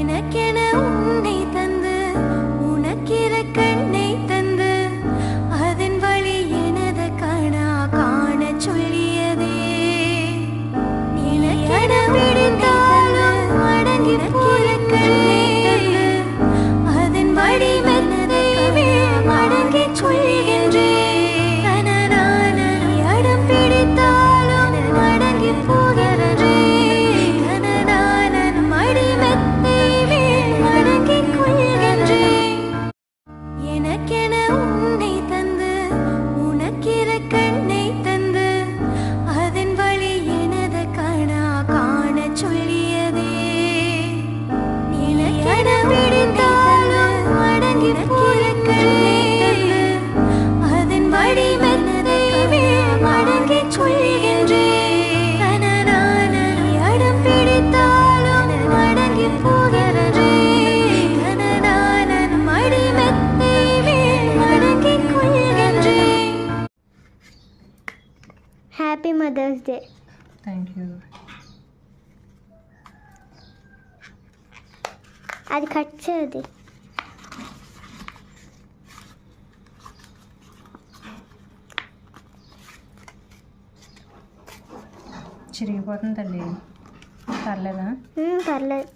எனக்கென உன்னை தந்து உனக்கிற கண்ணை தந்து அதன் வழி எனது கணா காண சொல்லியதே எனக்கென பிடித்தாலும் அடங்கி போற கண்ணை தந்து அதன் வழி மென்னதை அடங்கி சொல்கின்றேன் அடம் பிடித்தாலும் அடங்கி போகிறேன் எனக்கென உன்னை தந்து உனக்கிற கண்ணை தந்து அதன் வழி எனது கணா காண சொல்லியதே எனக்கென பிடித்தாலும் அடங்கி போற கண்ணை தந்து அதன் வழி மென்னதை அடங்கி சொல்கின்றேன் அடம் பிடித்தாலும் அடங்கி போகிறேன் Happy Mother's Day. Thank you. అది కట్ చేయది చిరిగిపోతుంది తల్లి పర్లేదా పర్లేదు